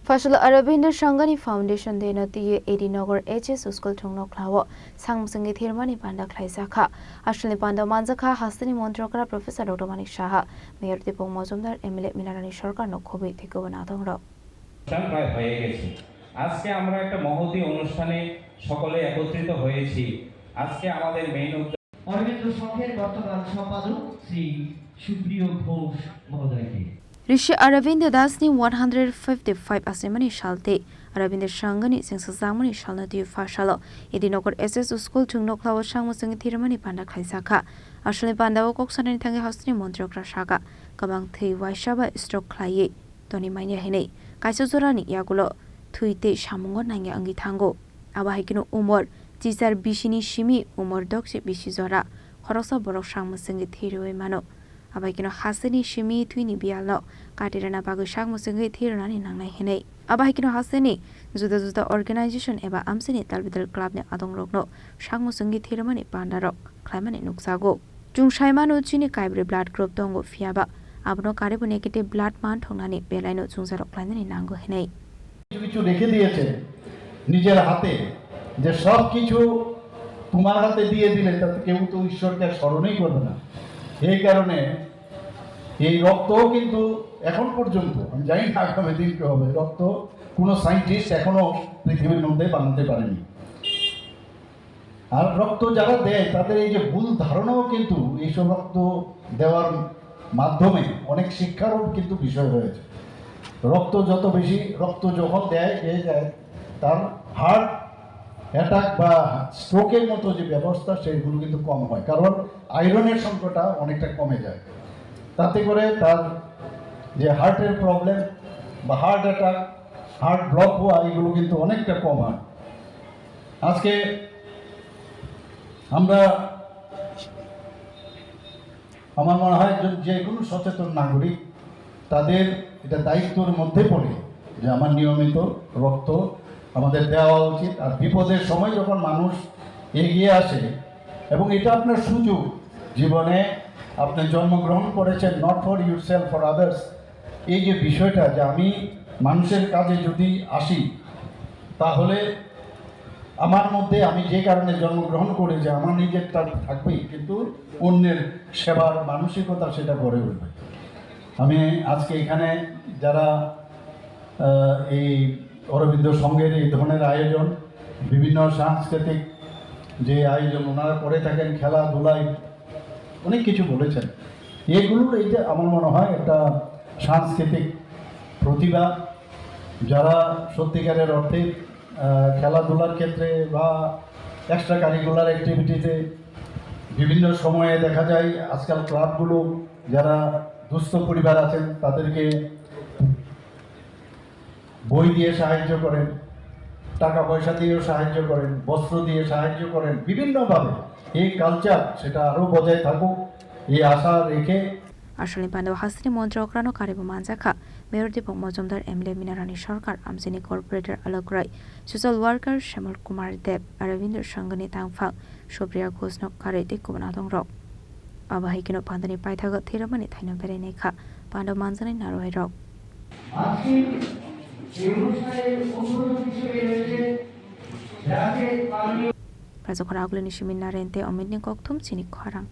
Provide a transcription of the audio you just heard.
Fasal Arabinder Shangani Foundation de Nati Edinogor HS School Tungno Klawo Sangmusangi Thirmani Panda Klaisaka Ashli Panda Manzaka Hastani Montrokara Professor Dr. Manik Shaha Mayor Dipong Mozumdar Emile Milarani Sharkar no Khobi Thikovanadongro প্রায় হয়ে গেছে। আজকে আমরা একটা মহতী অনুষ্ঠানে সকলে একত্রিত হয়েছি। আজকে আমাদের মেইন অরবিন্দ সংঘের বর্তমান সম্পাদক শ্রী সুপ্রিয় ঘোষ মহোদয়কে Rishi Aravinda Dasni 155 Asemani Shalte Aravinda Shangani Singsamani Shalnati Fashalo Edinogor SS School Tungno Klawo Sangmusangi Thirmani Panda Klaisaka Ashli Panda Koksanani Tangi Hastani Montrokra Shaka Kamang Thi Waishaba Stroke Klaye Toni Manya Hene Kaisozorani Yagulo Tuite Shamungo Nanga Angi Tango Abahikino Umor Tisar Bishini Shimi Umor Doksi Bishizora Horosa Borok Sangmusangi Thirwe Mano Abahikino Hasani Shimi Twini Bialo Katirana Bagu Sangmusangi Thirani Nangai Hene Abahikino Hasani Zuda Organization Eba Amsini Talbidal Club ne Adong Rogno Sangmusangi Thiramani Pandarok Climani Nuksago Jung Shaimano Chini Kaibre Blood Group Dongo Fiaba Abno Karibu Negative Blood Man Tonani Belaino Zunzarok Climani Nango Hene কিছু রেখে দিয়েছে নিজের হাতে যে সব কিছু তোমার হাতে দিয়ে দিলে তাতে কেউ তো ঈশ্বরকে স্মরণই করবে না এই কারণে এই রক্ত কিন্তু এখন পর্যন্ত আমি জানি না আগামী দিন কি হবে রক্ত কোনো সায়েন্টিস্ট এখনো পৃথিবীর মধ্যে বানাতে পারেনি আর রক্ত যারা দেয় তাদের এই যে ভুল ধারণাও কিন্তু এইসব রক্ত দেওয়ার মাধ্যমে অনেক শিক্ষারও কিন্তু বিষয় রয়েছে রক্ত যত বেশি রক্ত যখন দেয় তার হার্ট অ্যাটাক বা স্ট্রোকের মতো যে ব্যবস্থা সেগুলো কিন্তু কম হয় কারণ আয়রনের সংখ্যাটা অনেকটা কমে যায় তাতে করে তার যে হার্টের প্রবলেম বা হার্ট অ্যাটাক হার্ট ব্লক হওয়া এগুলো কিন্তু অনেকটা কম হয় আজকে আমরা আমার মনে হয় যে কোনো সচেতন নাগরিক তাদের এটা দায়িত্বের মধ্যে পড়ে যে আমার নিয়মিত রক্ত আমাদের দেওয়া উচিত আর বিপদের সময় যখন মানুষ এগিয়ে আসে এবং এটা আপনার সুযোগ জীবনে আপনি জন্মগ্রহণ করেছেন not for yourself for others এই যে বিষয়টা যে আমি মানুষের কাজে যদি আসি তাহলে আমার মধ্যে আমি যে কারণে জন্মগ্রহণ করে যে আমার নিজেরটা থাকবেই কিন্তু অন্যের সেবার মানসিকতা সেটা গড়ে উঠবে আমি আজকে এখানে যারা এই অরবিন্দ সংঘের এই ধরনের আয়োজন বিভিন্ন সাংস্কৃতিক যে আয়োজন ওনারা করে থাকেন খেলাধুলায় অনেক কিছু বলেছেন এগুলোর এই যে আমার মনে হয় একটা সাংস্কৃতিক প্রতিভা যারা সত্যিকারের অর্থে খেলাধুলার ক্ষেত্রে বা এক্সট্রা কারিকুলার অ্যাক্টিভিটিতে বিভিন্ন সময়ে দেখা যায় আজকাল ক্লাবগুলো যারা দুস্থ পরিবার আছেন তাদেরকে বই দিয়ে সাহায্য করেন টাকা পয়সা দিয়েও সাহায্য করেন বস্ত্র দিয়ে সাহায্য করেন বিভিন্নভাবে এই কালচার সেটা আরও বজায় থাকুক এই আশা রেখে Ashli Panda Hasni Montrokrano Karibu Manzaka Mayor Dipong Mozumdar Emile Milarani Sharkar Amsini Corporator Alograi Social Worker Shamal Kumar Deb Aravinder Shangani Tangfang Shopriya Ghosnok Kare Dikubanadong Rock Abahikino Pandani Paithaga Thiramani Thaino Bereneka Panda Manzani Naroy Rock Prazokara Aglini Shimin Narente Omidni Koktum Sinik Kharang